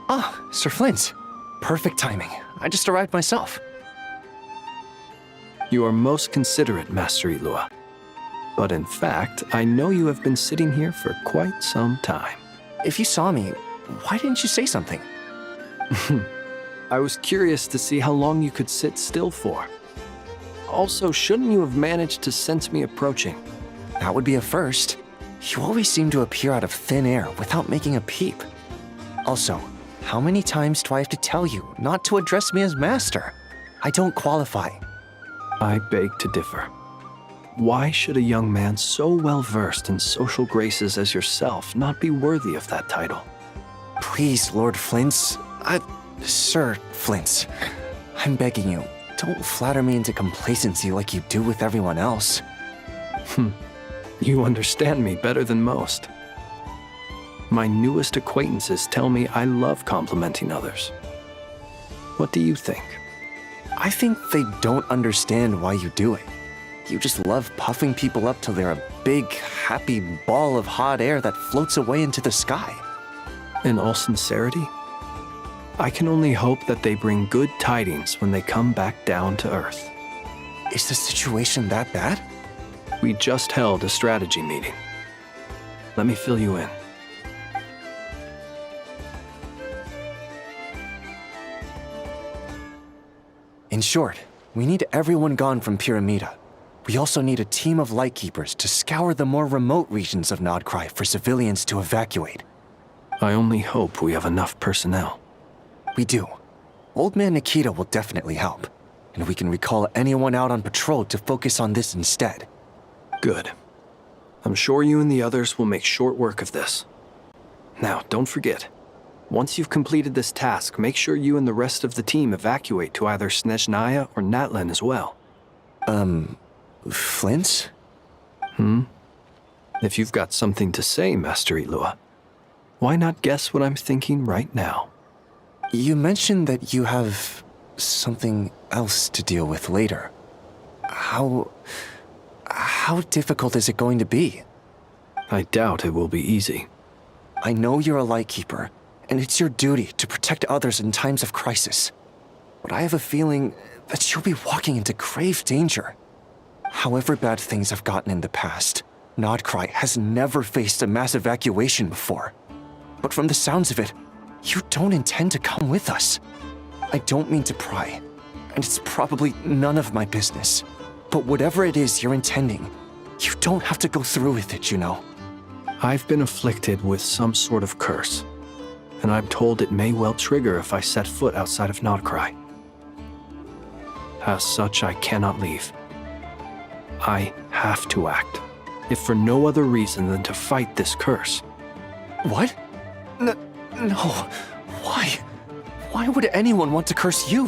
Ah, Sir Flint. Perfect timing. I just arrived myself. You are most considerate, Master Illuga. But in fact, I know you have been sitting here for quite some time. If you saw me, why didn't you say something? I was curious to see how long you could sit still for. Also, shouldn't you have managed to sense me approaching? That would be a first. You always seem to appear out of thin air without making a peep. Also, how many times do I have to tell you not to address me as master? I don't qualify. I beg to differ. Why should a young man so well versed in social graces as yourself not be worthy of that title? Please, Lord Flint's. Sir Flint's. I'm begging you, don't flatter me into complacency like you do with everyone else. You understand me better than most. My newest acquaintances tell me I love complimenting others. What do you think? I think they don't understand why you do it. You just love puffing people up till they're a big, happy ball of hot air that floats away into the sky. In all sincerity, I can only hope that they bring good tidings when they come back down to Earth. Is the situation that bad? We just held a strategy meeting. Let me fill you in. In short, we need everyone gone from Pyramida. We also need a team of lightkeepers to scour the more remote regions of Nod Krai for civilians to evacuate. I only hope we have enough personnel. We do. Old Man Nikita will definitely help, and we can recall anyone out on patrol to focus on this instead. Good. I'm sure you and the others will make short work of this. Now, don't forget, once you've completed this task, make sure you and the rest of the team evacuate to either Snezhnaya or Natlan as well. Flint? If you've got something to say, Master Illuga, why not guess what I'm thinking right now? You mentioned that you have something else to deal with later. How difficult is it going to be? I doubt it will be easy. I know you're a lightkeeper, and it's your duty to protect others in times of crisis. But I have a feeling that you'll be walking into grave danger. However bad things have gotten in the past, Nod Krai has never faced a mass evacuation before. But from the sounds of it, you don't intend to come with us. I don't mean to pry, and it's probably none of my business. But whatever it is you're intending, you don't have to go through with it, you know. I've been afflicted with some sort of curse, and I'm told it may well trigger if I set foot outside of Nod Krai. As such, I cannot leave. I have to act, if for no other reason than to fight this curse. What? No. Why? Why would anyone want to curse you?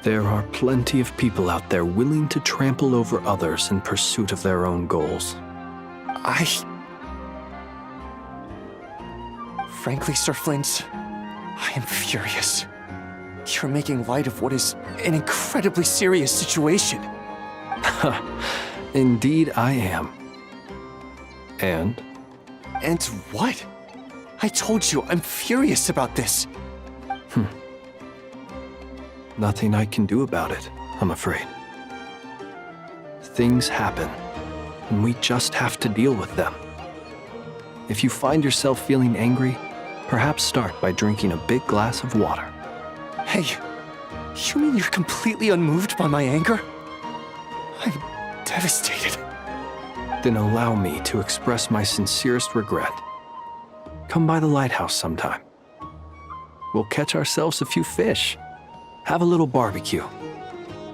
There are plenty of people out there willing to trample over others in pursuit of their own goals. Frankly, Sir Flint, I am furious. You're making light of what is an incredibly serious situation. Indeed I am. And? And what? I told you I'm furious about this. Nothing I can do about it, I'm afraid. Things happen, and we just have to deal with them. If you find yourself feeling angry, perhaps start by drinking a big glass of water. Hey, you mean you're completely unmoved by my anger? I'm devastated. Then allow me to express my sincerest regret. Come by the lighthouse sometime. We'll catch ourselves a few fish, have a little barbecue,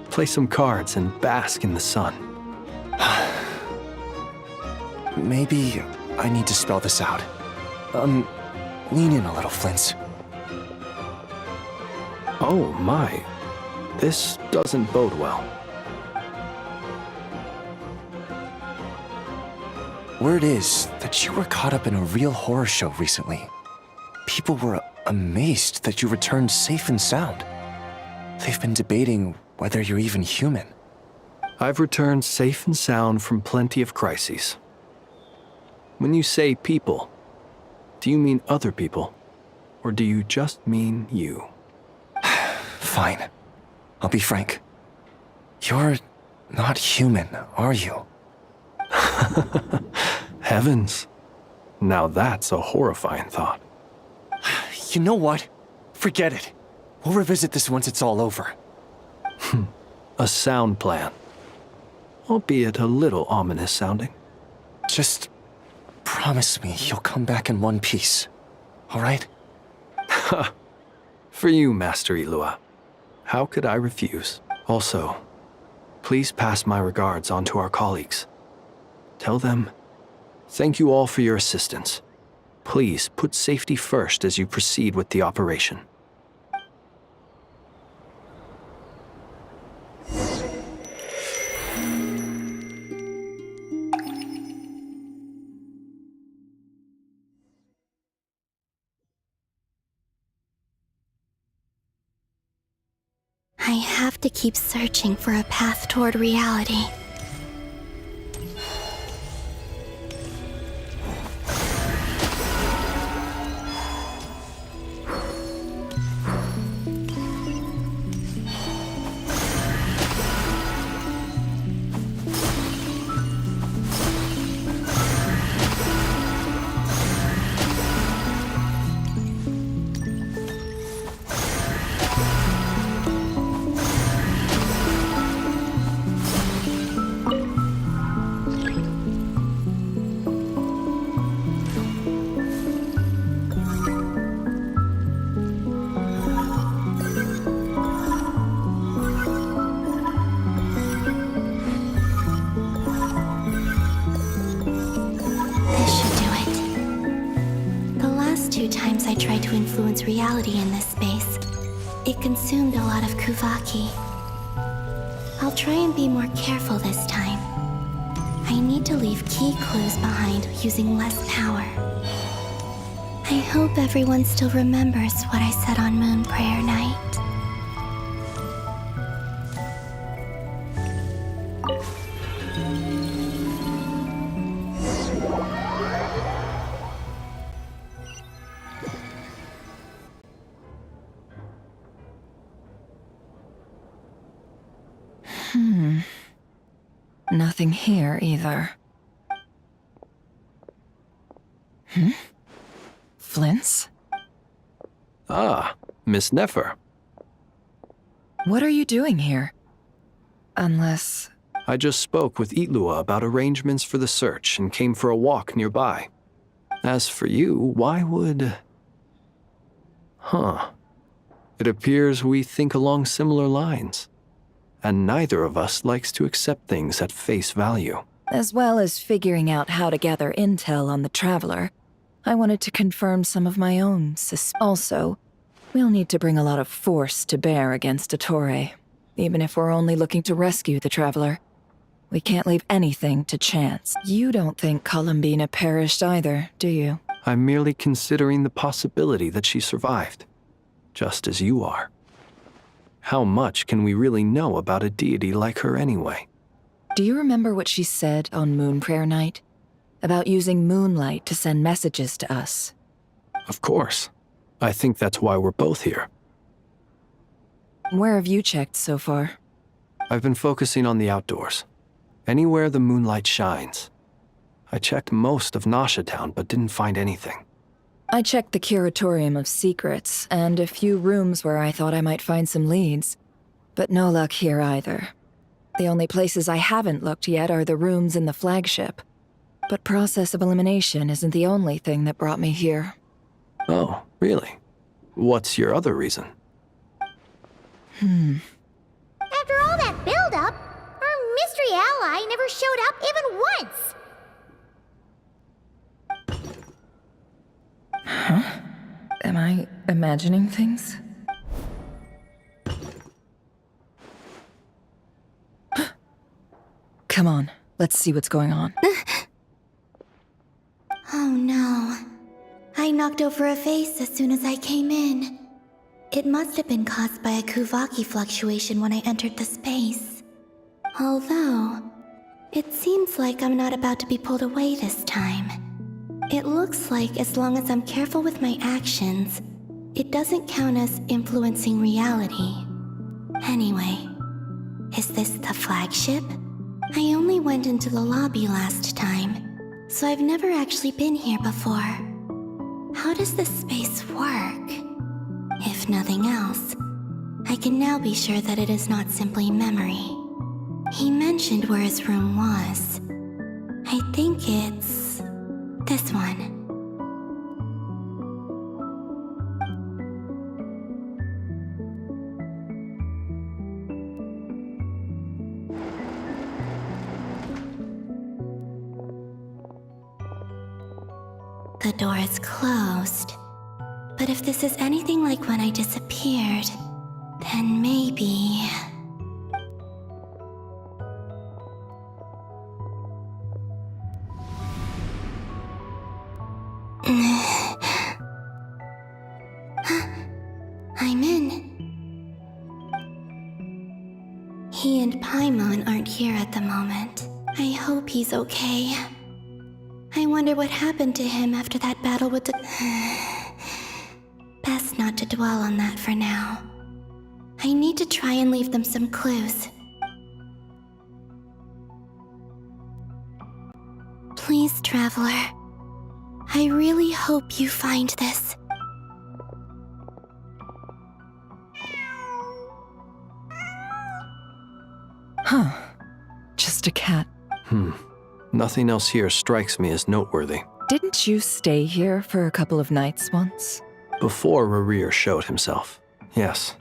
play some cards, and bask in the sun. Maybe I need to spell this out. Lean in a little, Flint. Oh my, this doesn't bode well. Word is that you were caught up in a real horror show recently. People were amazed that you returned safe and sound. They've been debating whether you're even human. I've returned safe and sound from plenty of crises. When you say people, do you mean other people? Or do you just mean you? Fine. I'll be frank. You're not human, are you? Heavens. Now that's a horrifying thought. You know what? Forget it. We'll revisit this once it's all over. A sound plan. Albeit a little ominous sounding. Just promise me you'll come back in one piece. All right? For you, Master Illuga. How could I refuse? Also, please pass my regards on to our colleagues. Tell them, thank you all for your assistance. Please put safety first as you proceed with the operation. I have to keep searching for a path toward reality. Times I tried to influence reality in this space, it consumed a lot of Kuvaki. I'll try and be more careful this time. I need to leave key clues behind using less power. I hope everyone still remembers what I said on Moon Prayer Night. Nothing here either. Flints? Ah, Miss Nefer. What are you doing here? Unless... I just spoke with Illuga about arrangements for the search and came for a walk nearby. As for you, why would... It appears we think along similar lines. And neither of us likes to accept things at face value. As well as figuring out how to gather intel on the Traveler, I wanted to confirm some of my own Also, we'll need to bring a lot of force to bear against dottore, even if we're only looking to rescue the Traveler. We can't leave anything to chance. You don't think Columbina perished either, do you? I'm merely considering the possibility that she survived, just as you are. How much can we really know about a deity like her anyway? Do you remember what she said on Moon Prayer Night? About using moonlight to send messages to us? Of course. I think that's why we're both here. Where have you checked so far? I've been focusing on the outdoors. Anywhere the moonlight shines. I checked most of Nasha Town, but didn't find anything. I checked the Curatorium of Secrets, and a few rooms where I thought I might find some leads. But no luck here either. The only places I haven't looked yet are the rooms in the flagship. But process of elimination isn't the only thing that brought me here. Oh, really? What's your other reason? After all that build-up, our mystery ally never showed up even once! Am I imagining things? Come on, let's see what's going on. Oh no. I knocked over a vase as soon as I came in. It must have been caused by a Kuvaki fluctuation when I entered the space. Although, it seems like I'm not about to be pulled away this time. It looks like as long as I'm careful with my actions, it doesn't count as influencing reality. Anyway, is this the flagship? I only went into the lobby last time, so I've never actually been here before. How does this space work? If nothing else, I can now be sure that it is not simply memory. He mentioned where his room was. I think it's this one. The door is closed. But if this is anything like when I disappeared, then maybe... I'm in. He and Paimon aren't here at the moment. I hope he's okay. I wonder what happened to him after that battle with the... Best not to dwell on that for now. I need to try and leave them some clues. Please, Traveler. I really hope you find this. Huh. Just a cat. Nothing else here strikes me as noteworthy. Didn't you stay here for a couple of nights once? Before Rerir showed himself, yes.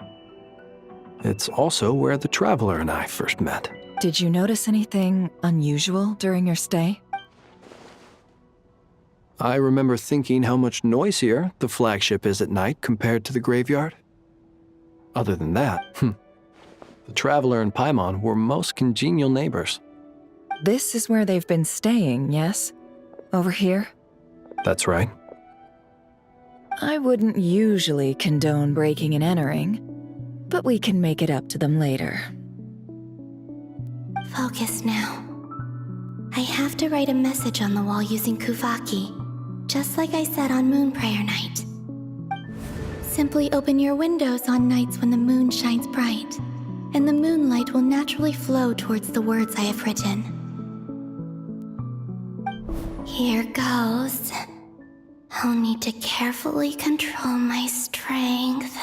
It's also where the Traveler and I first met. Did you notice anything unusual during your stay? I remember thinking how much noisier the flagship is at night compared to the graveyard. Other than that, the Traveler and Paimon were most congenial neighbors. This is where they've been staying, yes? Over here? That's right. I wouldn't usually condone breaking and entering, but we can make it up to them later. Focus now. I have to write a message on the wall using Kuvaki, just like I said on Moon Prayer Night. Simply open your windows on nights when the moon shines bright, and the moonlight will naturally flow towards the words I have written. Here goes. I'll need to carefully control my strength.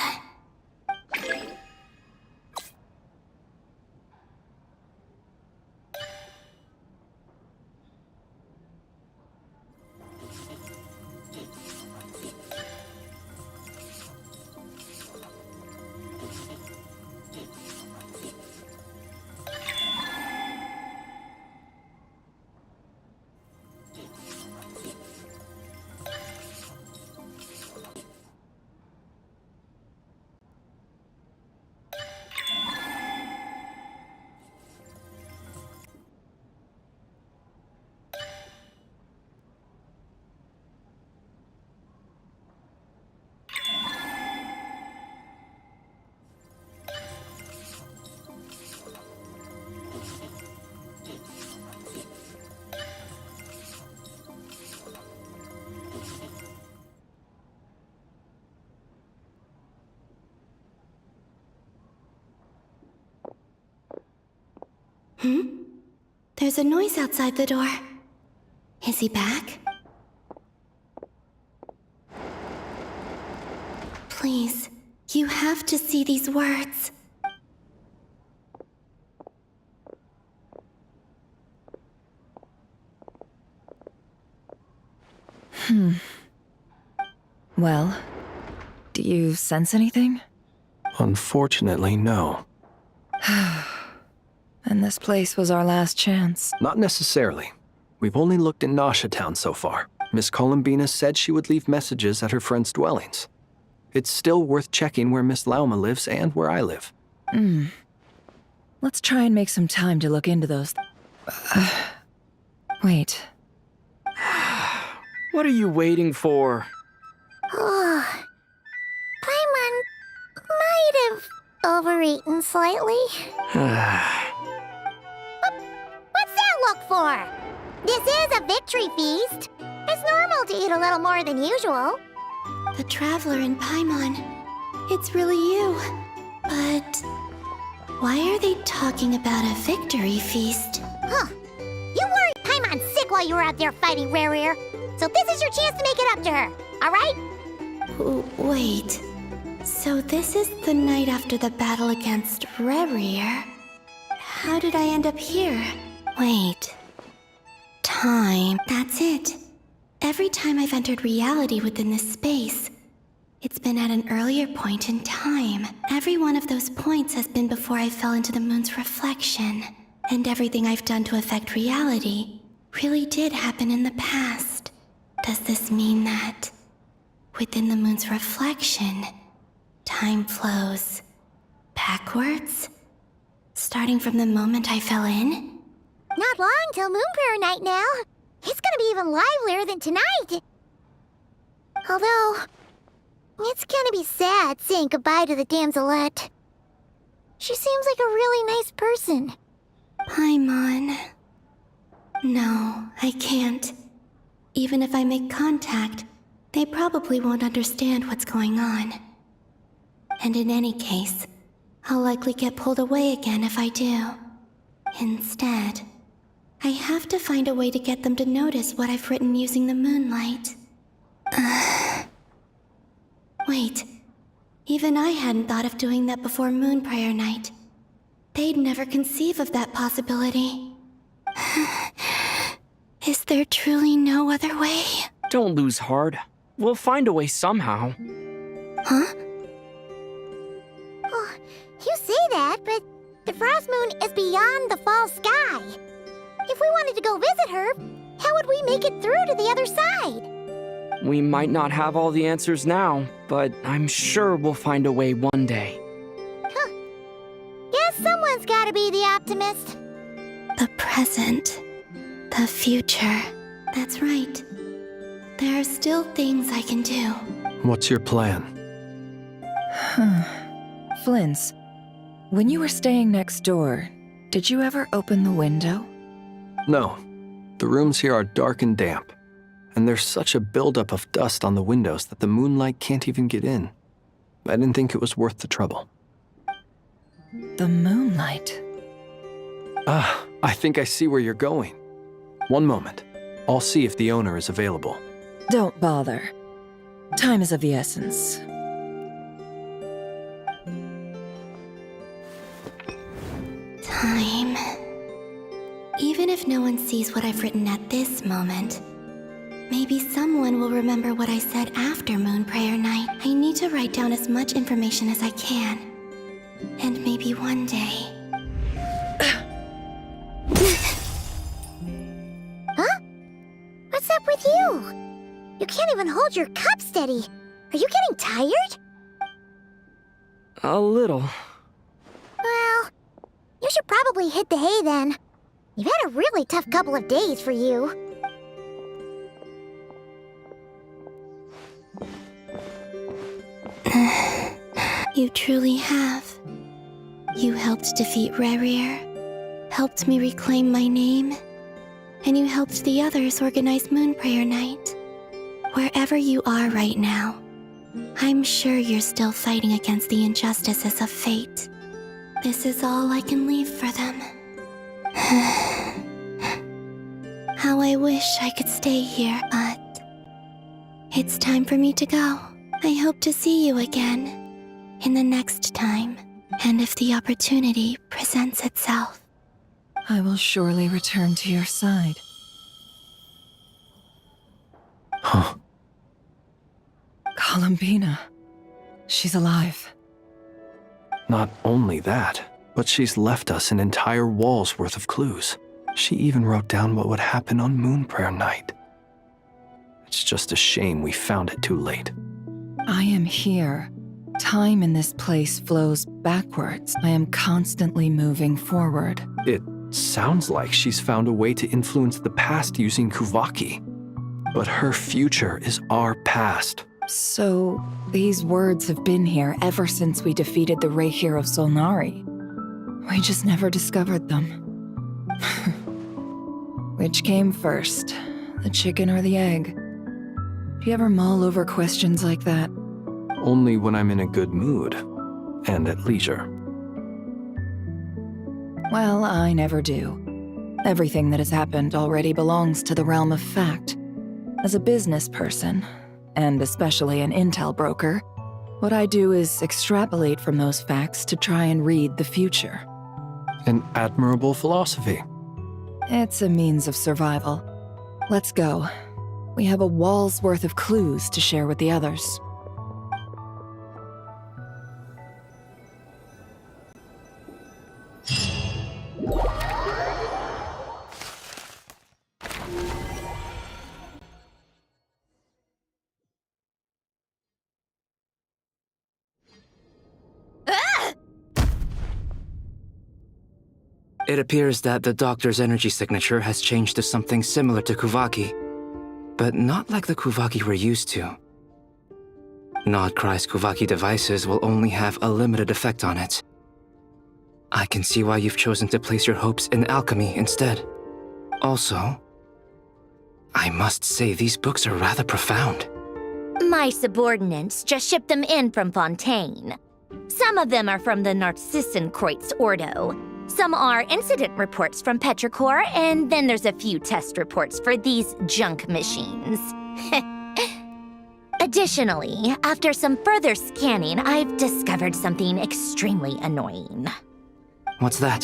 There's a noise outside the door. Is he back? Please, you have to see these words. Well, do you sense anything? Unfortunately, no. And this place was our last chance. Not necessarily. We've only looked in Nasha Town so far. Miss Columbina said she would leave messages at her friends' dwellings. It's still worth checking where Miss Lauma lives and where I live. Let's try and make some time to look into those. Wait. What are you waiting for? Oh, Paimon might have overeaten slightly. What's that look for? This is a victory feast. It's normal to eat a little more than usual. The traveler in Paimon. It's really you. But why are they talking about a victory feast? Huh. You worried Paimon sick while you were out there fighting Rare, so this is your chance to make it up to her, alright? Wait. So this is the night after the battle against Rare. How did I end up here? Wait. Time. That's it. Every time I've entered reality within this space, it's been at an earlier point in time. Every one of those points has been before I fell into the moon's reflection. And everything I've done to affect reality really did happen in the past. Does this mean that within the moon's reflection, time flows backwards? Starting from the moment I fell in? Not long till Moon Prayer Night now. It's gonna be even livelier than tonight. Although, it's gonna be sad saying goodbye to the damselette. She seems like a really nice person. Paimon. No, I can't. Even if I make contact, they probably won't understand what's going on. And in any case, I'll likely get pulled away again if I do. Instead, I have to find a way to get them to notice what I've written using the moonlight. Wait, even I hadn't thought of doing that before Moon Prayer Night. They'd never conceive of that possibility. Is there truly no other way? Don't lose heart. We'll find a way somehow. Huh? Oh, you say that, but the Frost Moon is beyond the fall sky. If we wanted to go visit her, how would we make it through to the other side? We might not have all the answers now, but I'm sure we'll find a way one day. Huh. Guess someone's gotta be the optimist. The present. The future. That's right. There are still things I can do. What's your plan? Flint's, when you were staying next door, did you ever open the window? No. The rooms here are dark and damp, and there's such a buildup of dust on the windows that the moonlight can't even get in. I didn't think it was worth the trouble. The moonlight. I think I see where you're going. One moment. I'll see if the owner is available. Don't bother. Time is of the essence. Time. Even if no one sees what I've written at this moment, maybe someone will remember what I said after Moon Prayer Night. I need to write down as much information as I can. And maybe one day... Huh? What's up with you? You can't even hold your cup steady. Are you getting tired? A little. Well, you should probably hit the hay then. You've had a really tough couple of days for you. You truly have. You helped defeat Rare, helped me reclaim my name, and you helped the others organize Moon Prayer Night. Wherever you are right now, I'm sure you're still fighting against the injustices of fate. This is all I can leave for them. How I wish I could stay here, but it's time for me to go. I hope to see you again in the next time, and if the opportunity presents itself. I will surely return to your side. Huh. Columbina. She's alive. Not only that, but she's left us an entire wall's worth of clues. She even wrote down what would happen on Moon Prayer Night. It's just a shame we found it too late. I am here. Time in this place flows backwards. I am constantly moving forward. It sounds like she's found a way to influence the past using Kuvaki. But her future is our past. So, these words have been here ever since we defeated the Reihir of Solnari. We just never discovered them. Which came first, the chicken or the egg? Do you ever mull over questions like that? Only when I'm in a good mood and at leisure. Well, I never do. Everything that has happened already belongs to the realm of fact. As a business person, and especially an intel broker, what I do is extrapolate from those facts to try and read the future. An admirable philosophy. It's a means of survival. Let's go. We have a wall's worth of clues to share with the others. It appears that the doctor's energy signature has changed to something similar to Kuvaki, but not like the Kuvaki we're used to. Nod Krai's Kuvaki devices will only have a limited effect on it. I can see why you've chosen to place your hopes in alchemy instead. Also, I must say these books are rather profound. My subordinates just shipped them in from Fontaine. Some of them are from the Narcissenkreuz Ordo. Some are incident reports from Petrichor, and then there's a few test reports for these junk machines. Additionally, after some further scanning, I've discovered something extremely annoying. What's that?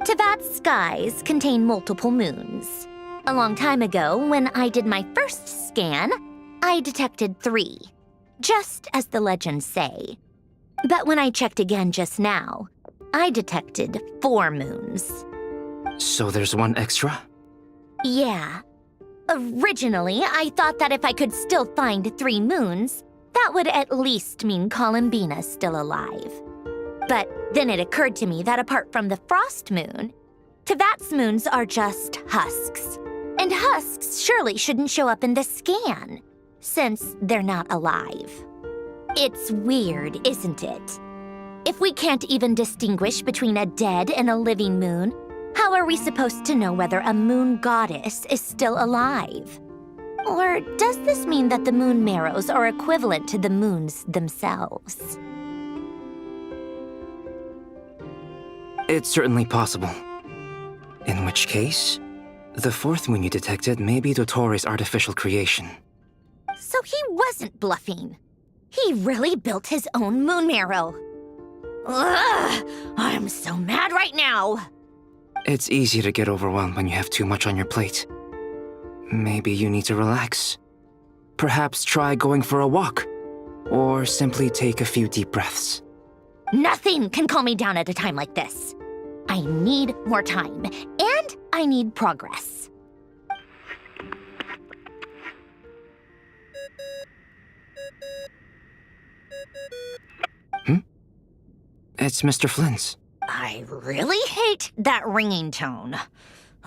Teyvat's skies contain multiple moons. A long time ago, when I did my first scan, I detected 3, just as the legends say. But when I checked again just now, I detected 4 moons. So there's one extra? Yeah. Originally, I thought that if I could still find 3 moons, that would at least mean Columbina's still alive. But then it occurred to me that apart from the frost moon, Teyvat's moons are just husks. And husks surely shouldn't show up in the scan, since they're not alive. It's weird, isn't it? If we can't even distinguish between a dead and a living moon, how are we supposed to know whether a moon goddess is still alive? Or does this mean that the moon marrows are equivalent to the moons themselves? It's certainly possible. In which case, the 4th moon you detected may be Dottore's artificial creation. So he wasn't bluffing. He really built his own moon marrow. Ugh! I'm so mad right now! It's easy to get overwhelmed when you have too much on your plate. Maybe you need to relax. Perhaps try going for a walk, or simply take a few deep breaths. Nothing can calm me down at a time like this. I need more time, and I need progress. It's Mr. Flynn's. I really hate that ringing tone.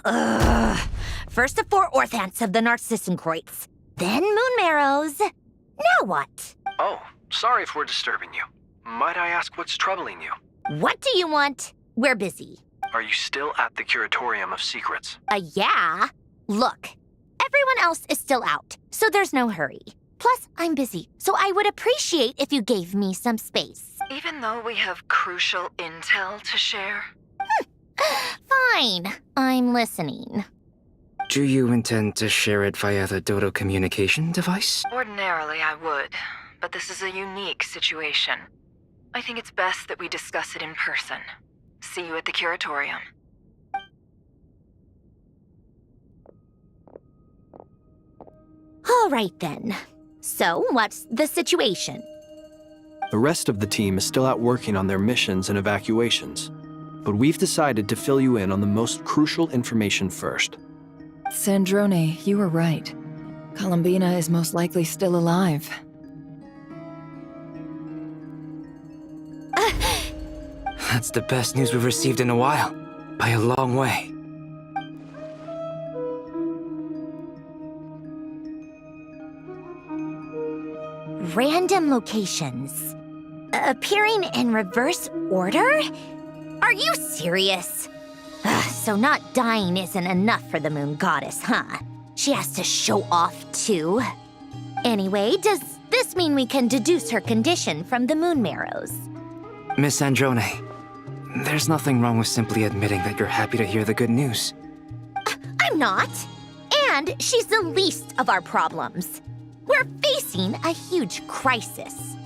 Ugh. First the 4 orthants of the Narcissenkreuz, then moon marrows. Now what? Oh, sorry if we're disturbing you. Might I ask what's troubling you? What do you want? We're busy. Are you still at the Curatorium of Secrets? Yeah. Look, everyone else is still out, so there's no hurry. Plus, I'm busy, so I would appreciate if you gave me some space. Even though we have crucial intel to share? Fine. I'm listening. Do you intend to share it via the Dodo communication device? Ordinarily, I would, but this is a unique situation. I think it's best that we discuss it in person. See you at the Curatorium. All right, then. So, what's the situation? The rest of the team is still out working on their missions and evacuations, but we've decided to fill you in on the most crucial information first. Sandrone, you were right. Columbina is most likely still alive. That's the best news we've received in a while, by a long way. Random locations. Appearing in reverse order? Are you serious? So not dying isn't enough for the moon goddess, huh? She has to show off, too. Anyway, does this mean we can deduce her condition from the moon marrows? Miss Sandrone, there's nothing wrong with simply admitting that you're happy to hear the good news. I'm not. And she's the least of our problems. We're facing a huge crisis.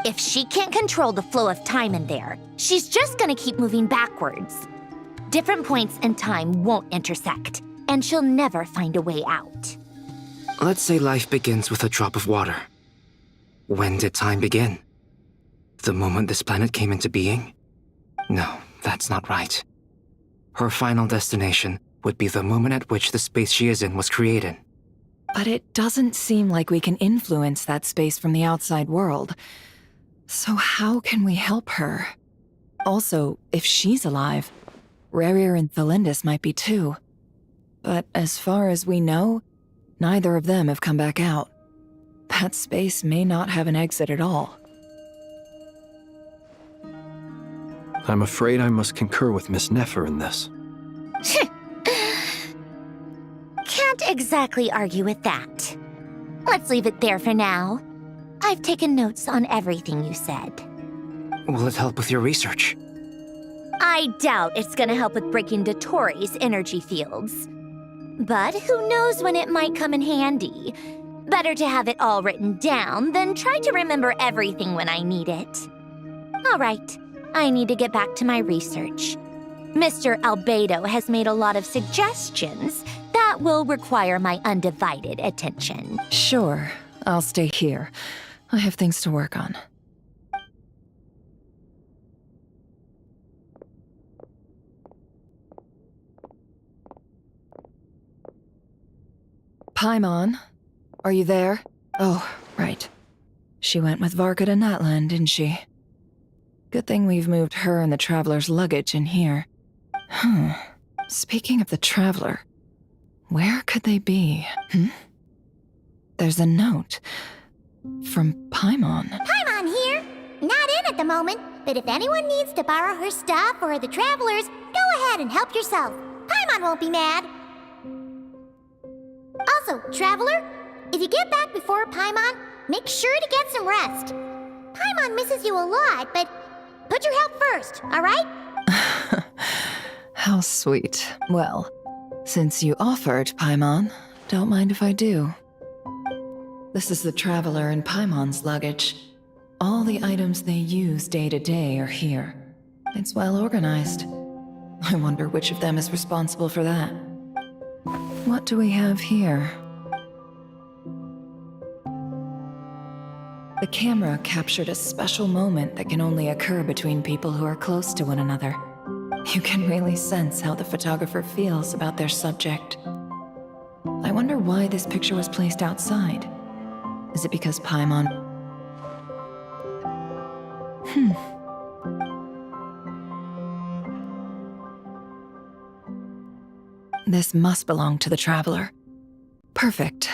If she can't control the flow of time in there, she's just gonna keep moving backwards. Different points in time won't intersect, and she'll never find a way out. Let's say life begins with a drop of water. When did time begin? The moment this planet came into being? No, that's not right. Her final destination would be the moment at which the space she is in was created. But it doesn't seem like we can influence that space from the outside world. So how can we help her? Also, if she's alive, Rerir and Thalindis might be too. But as far as we know, neither of them have come back out. That space may not have an exit at all. I'm afraid I must concur with Miss Nefer in this. Can't exactly argue with that. Let's leave it there for now. I've taken notes on everything you said. Will it help with your research? I doubt it's gonna help with breaking Dottore's energy fields. But who knows when it might come in handy. Better to have it all written down than try to remember everything when I need it. All right, I need to get back to my research. Mr. Albedo has made a lot of suggestions that will require my undivided attention. Sure, I'll stay here. I have things to work on. Paimon, are you there? Oh, right. She went with Varka to Natlan, didn't she? Good thing we've moved her and the Traveler's luggage in here. Speaking of the Traveler, where could they be? There's a note. From Paimon. Paimon here. Not in at the moment, but if anyone needs to borrow her stuff or the Travelers, go ahead and help yourself. Paimon won't be mad. Also, Traveler, if you get back before Paimon, make sure to get some rest. Paimon misses you a lot, but put your health first, alright? How sweet. Well, since you offered, Paimon, don't mind if I do. This is the Traveler and Paimon's luggage. All the items they use day to day are here. It's well organized. I wonder which of them is responsible for that. What do we have here? The camera captured a special moment that can only occur between people who are close to one another. You can really sense how the photographer feels about their subject. I wonder why this picture was placed outside. Is it because Paimon... This must belong to the Traveler. Perfect.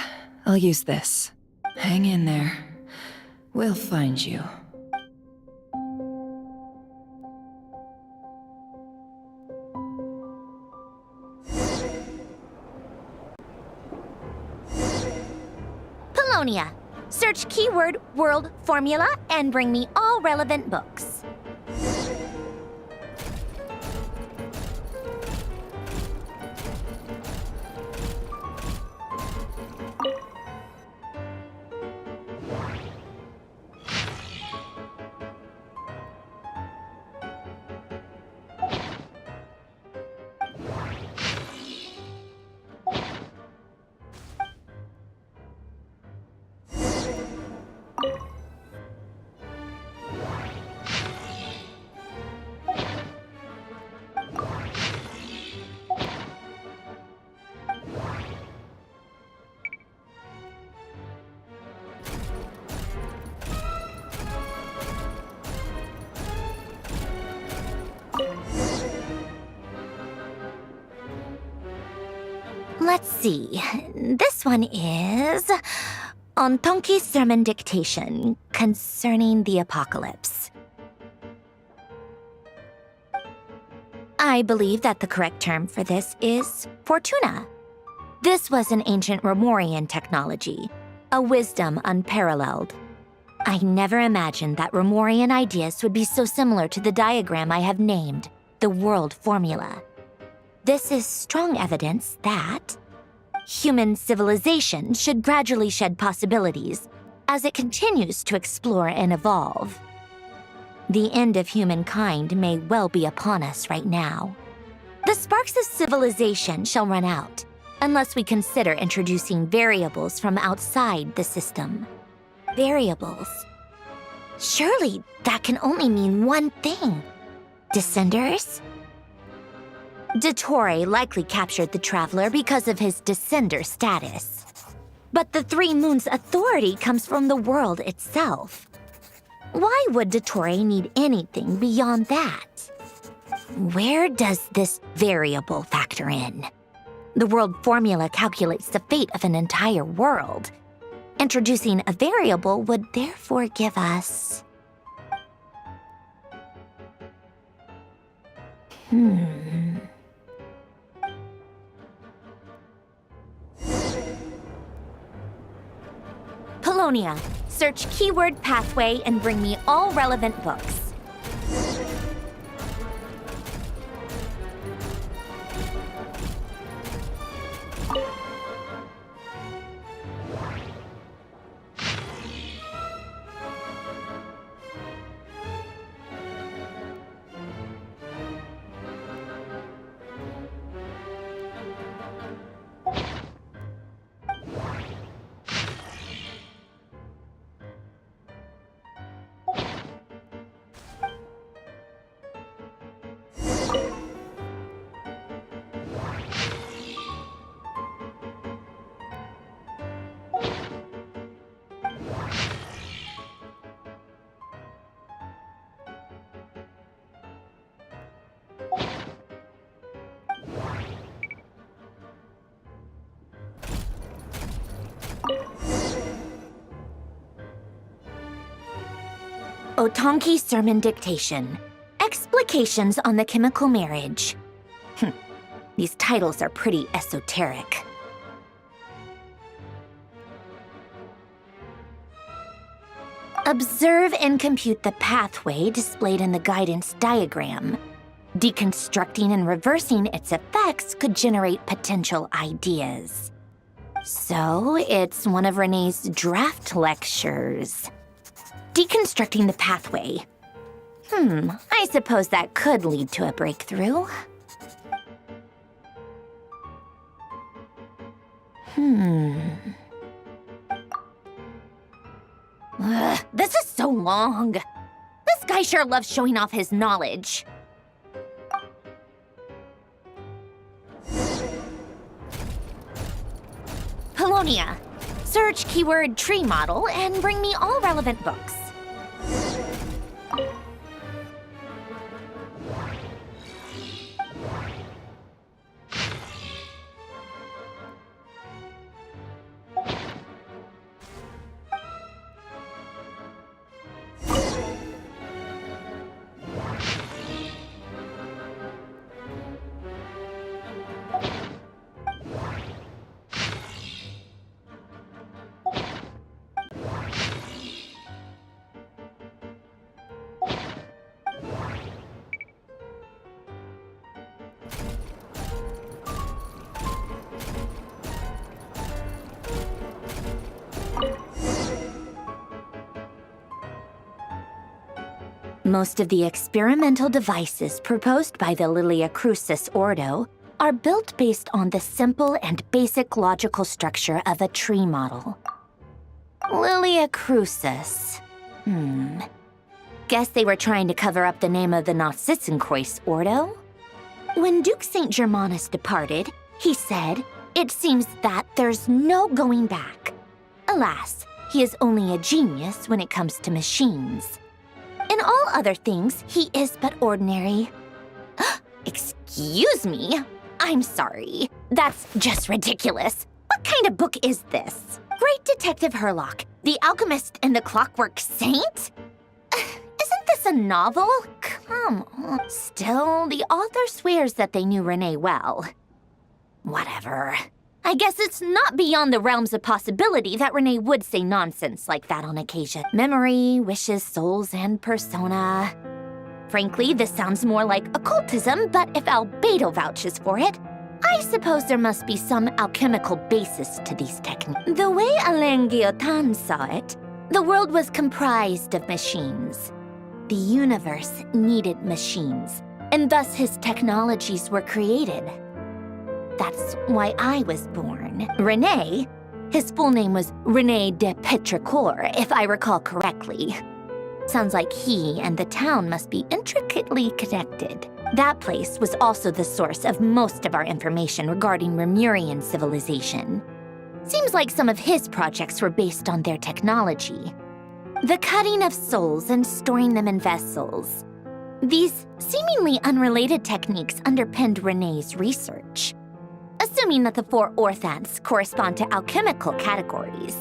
I'll use this. Hang in there. We'll find you. Polonia. Search keyword world formula and bring me all relevant books. Let's see. This one is on Tonki's sermon dictation concerning the apocalypse. I believe that the correct term for this is Fortuna. This was an ancient Romorian technology, a wisdom unparalleled. I never imagined that Romorian ideas would be so similar to the diagram I have named, the World Formula. This is strong evidence that human civilization should gradually shed possibilities as it continues to explore and evolve. The end of humankind may well be upon us right now. The sparks of civilization shall run out, unless we consider introducing variables from outside the system. Variables. Surely that can only mean one thing. Descenders? Dottore likely captured the Traveler because of his descender status. But the Three Moons' authority comes from the world itself. Why would dottore need anything beyond that? Where does this variable factor in? The world formula calculates the fate of an entire world. Introducing a variable would therefore give us... Polonia, search keyword pathway and bring me all relevant books. Otonki Sermon Dictation. Explications on the Chemical Marriage. These titles are pretty esoteric. Observe and compute the pathway displayed in the guidance diagram. Deconstructing and reversing its effects could generate potential ideas. So, it's one of Renee's draft lectures. Deconstructing the pathway. I suppose that could lead to a breakthrough. This is so long. This guy sure loves showing off his knowledge. Polonia. Search keyword tree model and bring me all relevant books. Most of the experimental devices proposed by the Lilia Crucis Ordo are built based on the simple and basic logical structure of a tree model. Lilia Crucis. Guess they were trying to cover up the name of the Nautitzenkreuz Ordo? When Duke St. Germanus departed, he said, "It seems that there's no going back." Alas, he is only a genius when it comes to machines. In all other things, he is but ordinary. Excuse me? I'm sorry. That's just ridiculous. What kind of book is this? Great Detective Herlock, The Alchemist and the Clockwork Saint? Isn't this a novel? Come on. Still, the author swears that they knew Renee well. Whatever. I guess it's not beyond the realms of possibility that Renee would say nonsense like that on occasion. Memory, wishes, souls, and persona. Frankly, this sounds more like occultism, but if Albedo vouches for it, I suppose there must be some alchemical basis to these techniques. The way Alain Guillotin saw it, the world was comprised of machines. The universe needed machines, and thus his technologies were created. That's why I was born. Renee, his full name was Renee de Petrichor, if I recall correctly. Sounds like he and the town must be intricately connected. That place was also the source of most of our information regarding Remurian civilization. Seems like some of his projects were based on their technology. The cutting of souls and storing them in vessels. These seemingly unrelated techniques underpinned Renee's research. Assuming that the 4 orthants correspond to alchemical categories.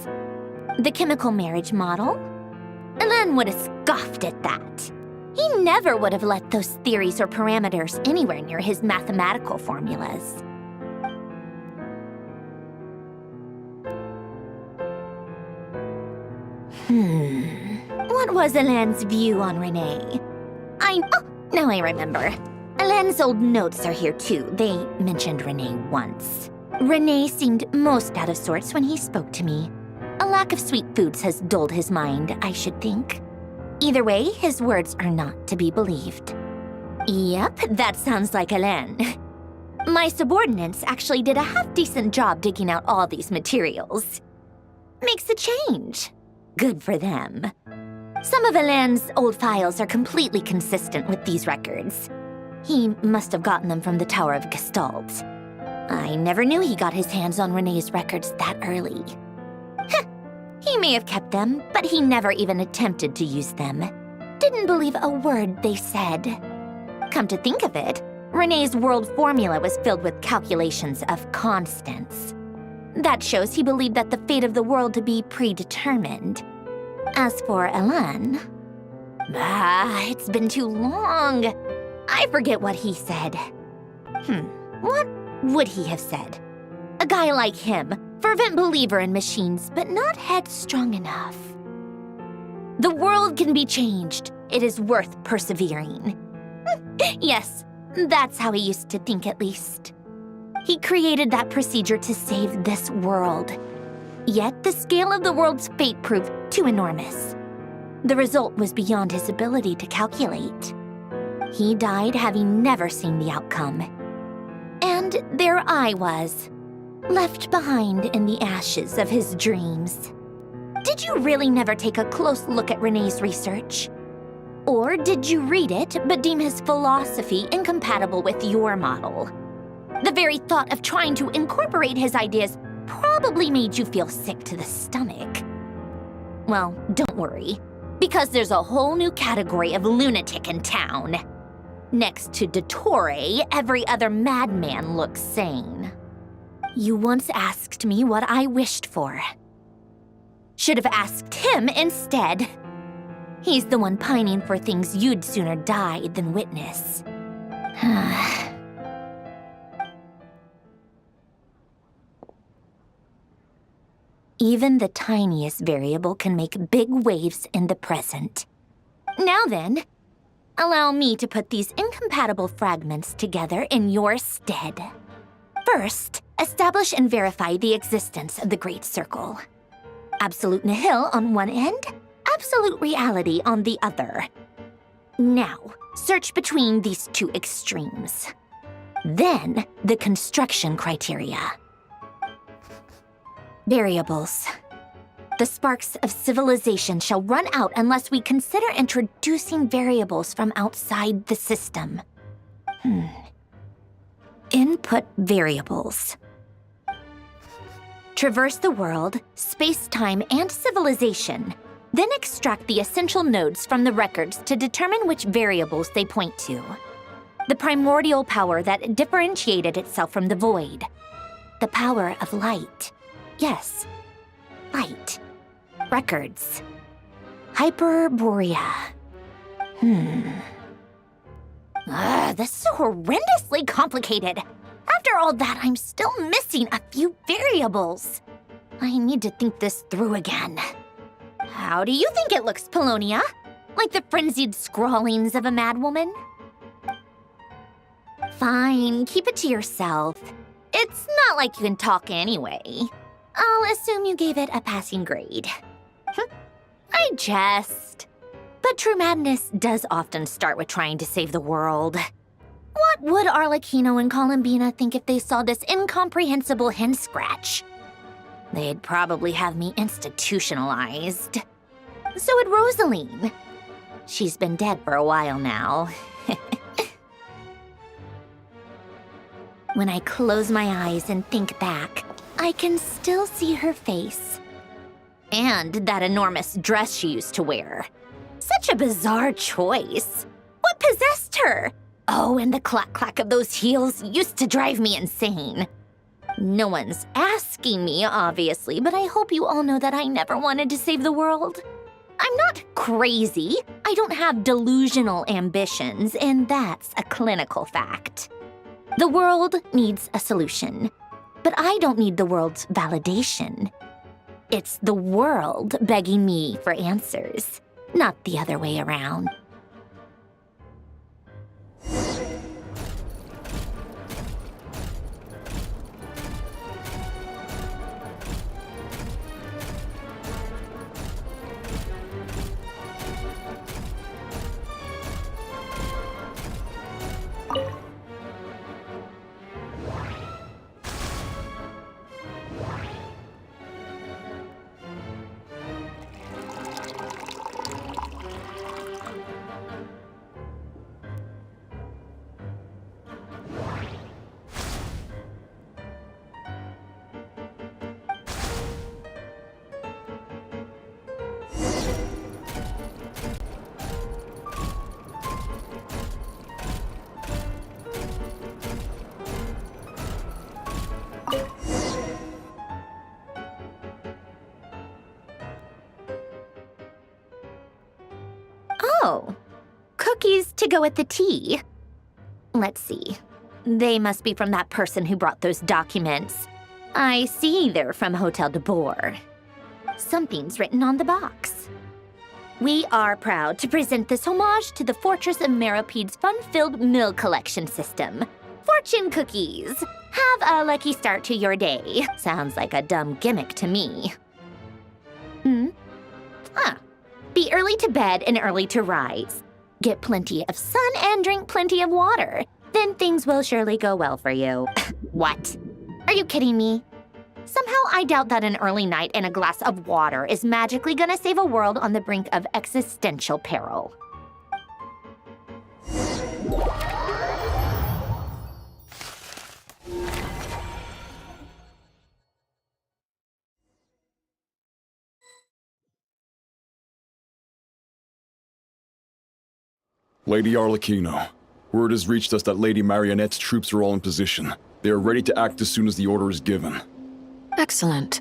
The chemical marriage model? Alain would have scoffed at that. He never would have let those theories or parameters anywhere near his mathematical formulas. What was Alain's view on Renee? Now I remember. Alain's old notes are here too. They mentioned Renee once. Renee seemed most out of sorts when he spoke to me. A lack of sweet foods has dulled his mind, I should think. Either way, his words are not to be believed. Yep, that sounds like Alain. My subordinates actually did a half-decent job digging out all these materials. Makes a change. Good for them. Some of Alain's old files are completely consistent with these records. He must have gotten them from the Tower of Gestalt. I never knew he got his hands on Renee's records that early. He may have kept them, but he never even attempted to use them. Didn't believe a word they said. Come to think of it, Renee's world formula was filled with calculations of constants. That shows he believed that the fate of the world to be predetermined. As for Alain... it's been too long. I forget what he said. What would he have said? A guy like him, fervent believer in machines, but not headstrong enough. The world can be changed. It is worth persevering. Yes, that's how he used to think at least. He created that procedure to save this world. Yet the scale of the world's fate proved too enormous. The result was beyond his ability to calculate. He died having never seen the outcome. And there I was, left behind in the ashes of his dreams. Did you really never take a close look at Renee's research? Or did you read it but deem his philosophy incompatible with your model? The very thought of trying to incorporate his ideas probably made you feel sick to the stomach. Well, don't worry, because there's a whole new category of lunatic in town. Next to dottore, every other madman looks sane. You once asked me what I wished for. Should have asked him instead. He's the one pining for things you'd sooner die than witness. Even the tiniest variable can make big waves in the present. Now then, allow me to put these incompatible fragments together in your stead. First, establish and verify the existence of the Great Circle. Absolute nihil on one end, absolute reality on the other. Now, search between these two extremes. Then, the construction criteria. Variables. The sparks of civilization shall run out unless we consider introducing variables from outside the system. Input variables. Traverse the world, space-time, and civilization. Then extract the essential nodes from the records to determine which variables they point to. The primordial power that differentiated itself from the void. The power of light. Yes, light. Records. Hyperborea. This is so horrendously complicated. How after all that, I'm still missing a few variables. I need to think this through again. How do you think it looks, Polonia? Like the frenzied scrawlings of a madwoman? Fine, keep it to yourself. It's not like you can talk anyway. I'll assume you gave it a passing grade. I jest. But true madness does often start with trying to save the world. What would Arlecchino and Columbina think if they saw this incomprehensible hen scratch? They'd probably have me institutionalized. So would Rosaline. She's been dead for a while now. When I close my eyes and think back, I can still see her face. And that enormous dress she used to wear. Such a bizarre choice. What possessed her? Oh, and the clack-clack of those heels used to drive me insane. No one's asking me, obviously, but I hope you all know that I never wanted to save the world. I'm not crazy. I don't have delusional ambitions, and that's a clinical fact. The world needs a solution, but I don't need the world's validation. It's the world begging me for answers, not the other way around. Oh, cookies to go with the tea. Let's see. They must be from that person who brought those documents. I see they're from Hotel de Boer. Something's written on the box. We are proud to present this homage to the Fortress of Meropede's fun-filled mill collection system. Fortune cookies. Have a lucky start to your day. Sounds like a dumb gimmick to me. Be early to bed and early to rise. Get plenty of sun and drink plenty of water. Then things will surely go well for you. What? Are you kidding me? Somehow I doubt that an early night and a glass of water is magically gonna save a world on the brink of existential peril. Lady Arlecchino, word has reached us that Lady Marionette's troops are all in position. They are ready to act as soon as the order is given. Excellent.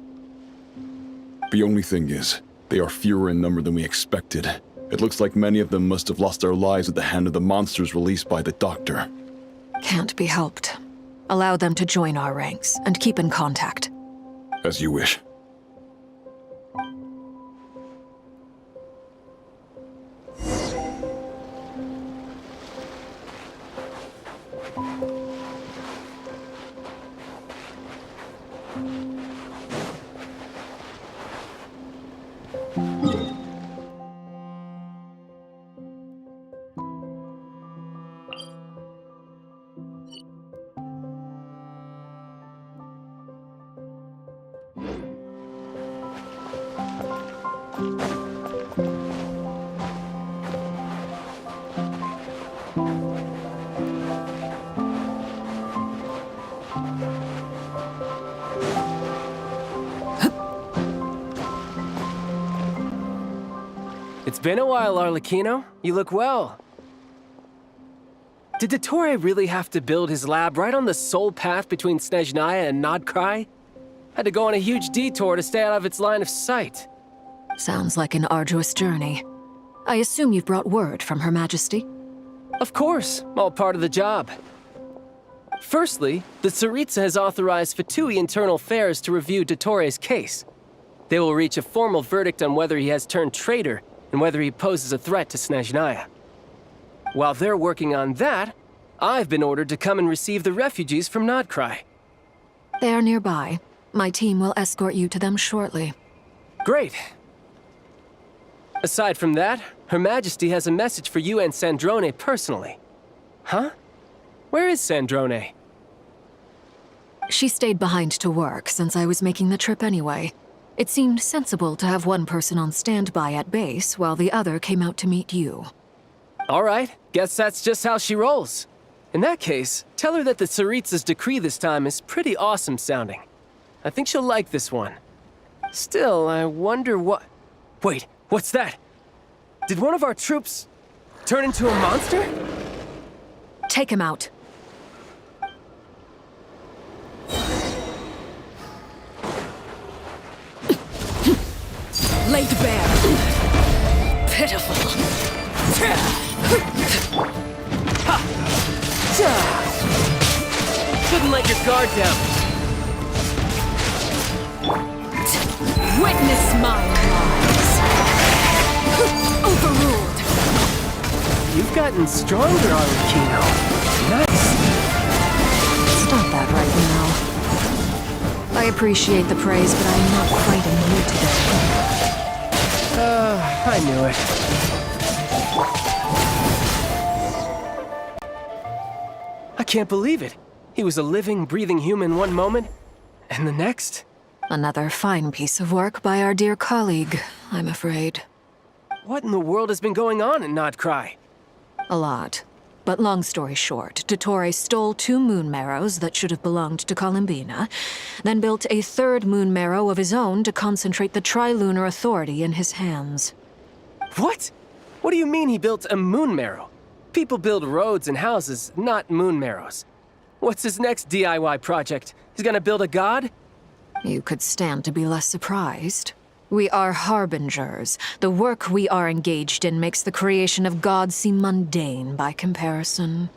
The only thing is, they are fewer in number than we expected. It looks like many of them must have lost their lives at the hand of the monsters released by the Doctor. Can't be helped. Allow them to join our ranks and keep in contact. As you wish. It's been a while, Arlecchino. You look well. Did dottore really have to build his lab right on the sole path between Snezhnaya and Nod Krai? Had to go on a huge detour to stay out of its line of sight. Sounds like an arduous journey. I assume you've brought word from Her Majesty? Of course, all part of the job. Firstly, the Tsaritsa has authorized Fatui Internal Affairs to review Dottore's case. They will reach a formal verdict on whether he has turned traitor and whether he poses a threat to Snezhnaya. While they're working on that, I've been ordered to come and receive the refugees from nod-krai. They are nearby. My team will escort you to them shortly. Great. Aside from that, Her Majesty has a message for you and Sandrone personally. Huh? Where is Sandrone? She stayed behind to work since I was making the trip anyway. It seemed sensible to have one person on standby at base while the other came out to meet you. All right, guess that's just how she rolls. In that case, tell her that the Tsaritsa's decree this time is pretty awesome sounding. I think she'll like this one. Still, I wonder what... Wait, what's that? Did one of our troops turn into a monster? Take him out. Laid bare. Pitiful. Couldn't let your guard down. Witness my lies. Overruled. You've gotten stronger, arlecchino. Nice. Stop that right now. I appreciate the praise, but I'm not quite in the mood today. I knew it. I can't believe it. He was a living, breathing human one moment, and the next... Another fine piece of work by our dear colleague, I'm afraid. What in the world has been going on in Nod Krai? A lot. But long story short, dottore stole 2 moon marrows that should have belonged to Columbina, then built a 3rd moon marrow of his own to concentrate the Trilunar authority in his hands. What? What do you mean he built a moon marrow? People build roads and houses, not moon marrows. What's his next DIY project? He's gonna build a god? You could stand to be less surprised. We are harbingers. The work we are engaged in makes the creation of gods seem mundane by comparison.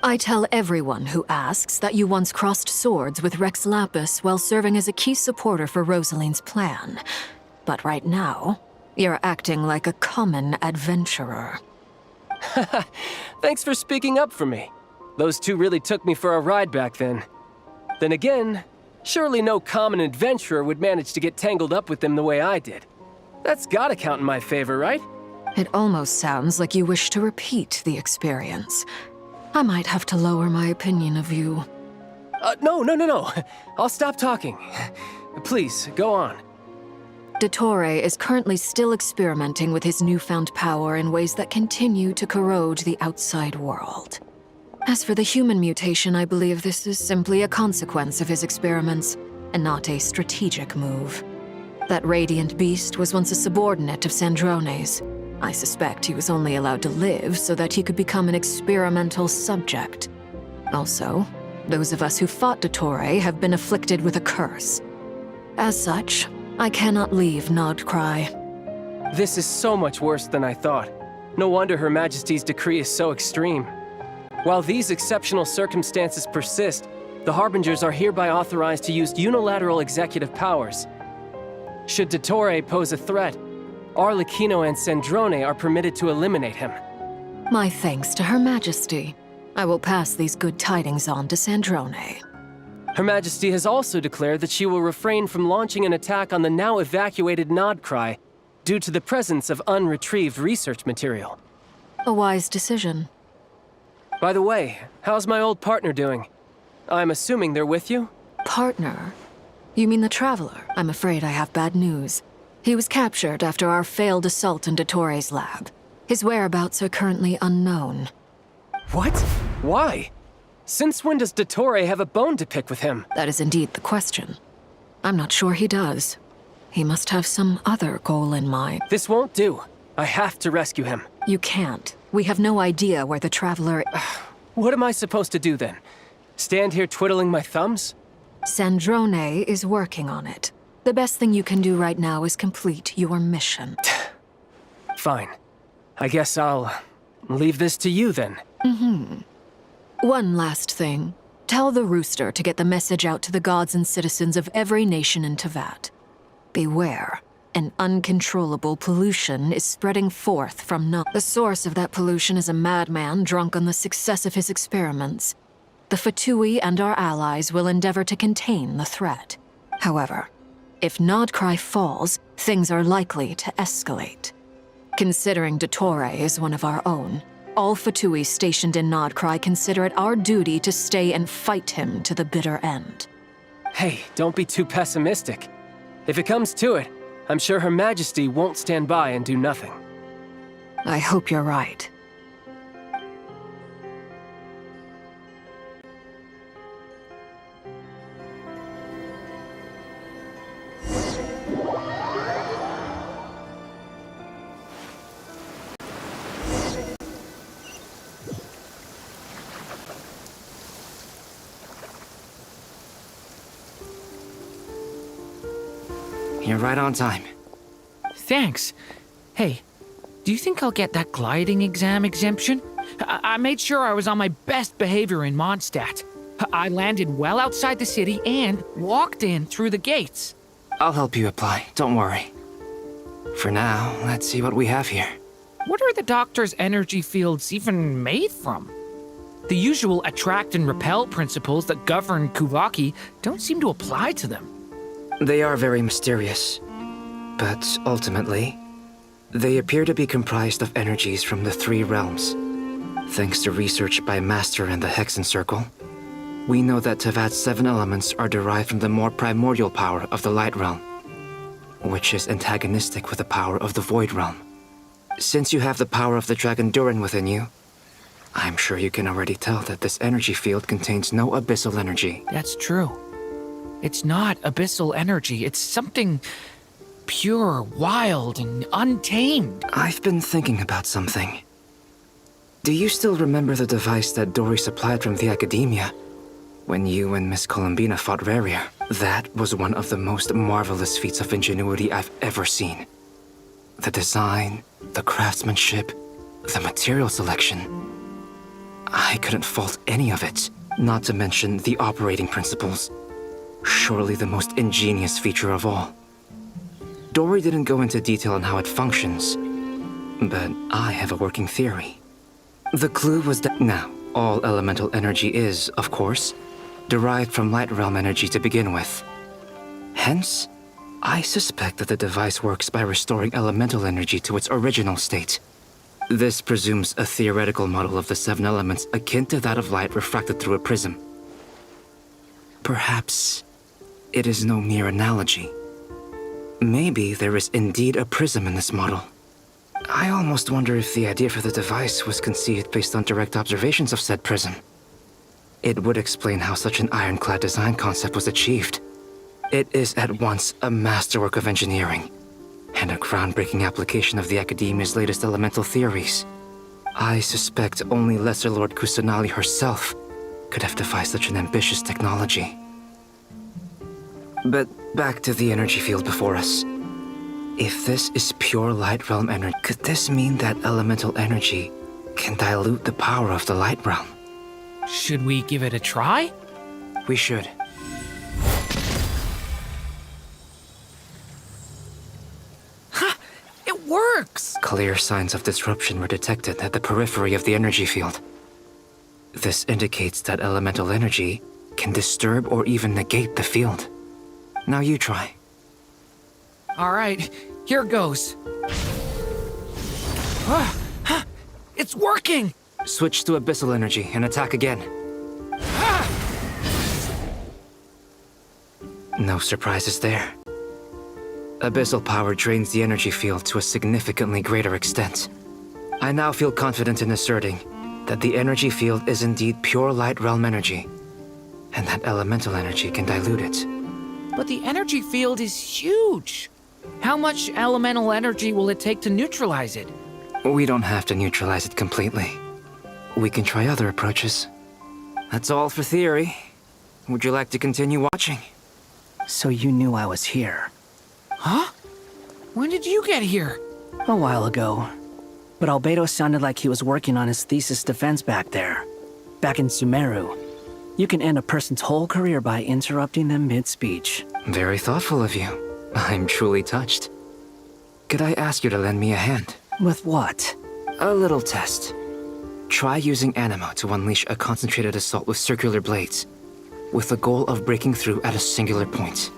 I tell everyone who asks that you once crossed swords with Rex Lapis while serving as a key supporter for Rosaline's plan. But right now, you're acting like a common adventurer. Thanks for speaking up for me. Those 2 really took me for a ride back then. Then again, surely no common adventurer would manage to get tangled up with them the way I did. That's gotta count in my favor, right? It almost sounds like you wish to repeat the experience. I might have to lower my opinion of you. No. I'll stop talking. Please, go on. Dottore is currently still experimenting with his newfound power in ways that continue to corrode the outside world. As for the human mutation, I believe this is simply a consequence of his experiments, and not a strategic move. That radiant beast was once a subordinate of Sandrone's. I suspect he was only allowed to live so that he could become an experimental subject. Also, those of us who fought dottore have been afflicted with a curse. As such, I cannot leave Nod Kai. This is so much worse than I thought. No wonder Her Majesty's decree is so extreme. While these exceptional circumstances persist, the Harbingers are hereby authorized to use unilateral executive powers. Should dottore pose a threat, Arlecchino and Sandrone are permitted to eliminate him. My thanks to Her Majesty. I will pass these good tidings on to Sandrone. Her Majesty has also declared that she will refrain from launching an attack on the now evacuated nod-krai due to the presence of unretrieved research material. A wise decision. By the way, how's my old partner doing? I'm assuming they're with you? Partner? You mean the Traveler? I'm afraid I have bad news. He was captured after our failed assault on Dottore's lab. His whereabouts are currently unknown. What? Why? Since when does dottore have a bone to pick with him? That is indeed the question. I'm not sure he does. He must have some other goal in mind. This won't do. I have to rescue him. You can't. We have no idea where the Traveler... What am I supposed to do then? Stand here twiddling my thumbs? Sandrone is working on it. The best thing you can do right now is complete your mission. Fine. I guess I'll leave this to you then. One last thing. Tell the rooster to get the message out to the gods and citizens of every nation in Teyvat. Beware. An uncontrollable pollution is spreading forth from Nod. The source of that pollution is a madman drunk on the success of his experiments. The Fatui and our allies will endeavor to contain the threat. However, if Nod Krai falls, things are likely to escalate. Considering dottore is one of our own, all Fatui stationed in Nod Krai consider it our duty to stay and fight him to the bitter end. Hey, don't be too pessimistic. If it comes to it, I'm sure Her Majesty won't stand by and do nothing. I hope you're right. You're right on time. Thanks. Hey, do you think I'll get that gliding exam exemption? I made sure I was on my best behavior in Mondstadt. I landed well outside the city and walked in through the gates. I'll help you apply, don't worry. For now, let's see what we have here. What are the doctor's energy fields even made from? The usual attract and repel principles that govern Kuvaki don't seem to apply to them. They are very mysterious, but ultimately, they appear to be comprised of energies from the three realms. Thanks to research by Master and the Hexen Circle, we know that Teyvat's 7 elements are derived from the more primordial power of the Light Realm, which is antagonistic with the power of the Void Realm. Since you have the power of the Dragon Durin within you, I'm sure you can already tell that this energy field contains no abyssal energy. That's true. It's not abyssal energy, it's something pure, wild, and untamed. I've been thinking about something. Do you still remember the device that Dory supplied from the Academia when you and Miss Columbina fought Rarier? That was one of the most marvelous feats of ingenuity I've ever seen. The design, the craftsmanship, the material selection. I couldn't fault any of it, not to mention the operating principles. Surely the most ingenious feature of all. Dory didn't go into detail on how it functions, but I have a working theory. The clue was that now, all elemental energy is, of course, derived from Light Realm energy to begin with. Hence, I suspect that the device works by restoring elemental energy to its original state. This presumes a theoretical model of the 7 elements akin to that of light refracted through a prism. Perhaps it is no mere analogy. Maybe there is indeed a prism in this model. I almost wonder if the idea for the device was conceived based on direct observations of said prism. It would explain how such an ironclad design concept was achieved. It is at once a masterwork of engineering and a groundbreaking application of the Academia's latest elemental theories. I suspect only Lesser Lord Kusanali herself could have devised such an ambitious technology. But back to the energy field before us. If this is pure Light Realm energy, could this mean that elemental energy can dilute the power of the Light Realm? Should we give it a try? We should. Ha! It works! Clear signs of disruption were detected at the periphery of the energy field. This indicates that elemental energy can disturb or even negate the field. Now you try. All right, here goes. It's working! Switch to abyssal energy and attack again. No surprises there. Abyssal power drains the energy field to a significantly greater extent. I now feel confident in asserting that the energy field is indeed pure Light Realm energy, and that elemental energy can dilute it. But the energy field is huge. How much elemental energy will it take to neutralize it? We don't have to neutralize it completely. We can try other approaches. That's all for theory. Would you like to continue watching? So you knew I was here. Huh? When did you get here? A while ago. But Albedo sounded like he was working on his thesis defense back there. Back in Sumeru. You can end a person's whole career by interrupting them mid-speech. Very thoughtful of you. I'm truly touched. Could I ask you to lend me a hand? With what? A little test. Try using anima to unleash a concentrated assault with circular blades, with the goal of breaking through at a singular point.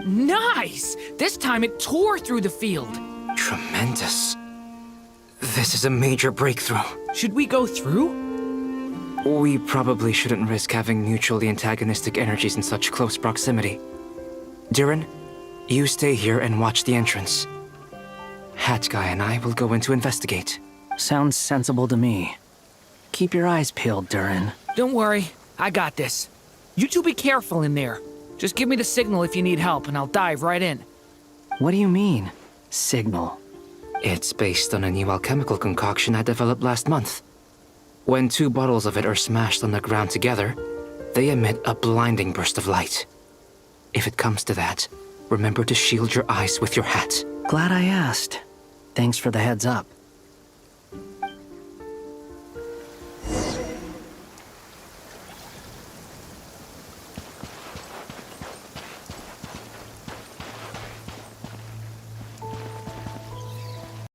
Nice! This time it tore through the field. Tremendous. This is a major breakthrough. Should we go through? We probably shouldn't risk having mutually antagonistic energies in such close proximity. Durin, you stay here and watch the entrance. Hat Guy and I will go in to investigate. Sounds sensible to me. Keep your eyes peeled, Durin. Don't worry, I got this. You two be careful in there. Just give me the signal if you need help and I'll dive right in. What do you mean, signal? It's based on a new alchemical concoction I developed last month. When 2 bottles of it are smashed on the ground together, they emit a blinding burst of light. If it comes to that, remember to shield your eyes with your hat. Glad I asked. Thanks for the heads up.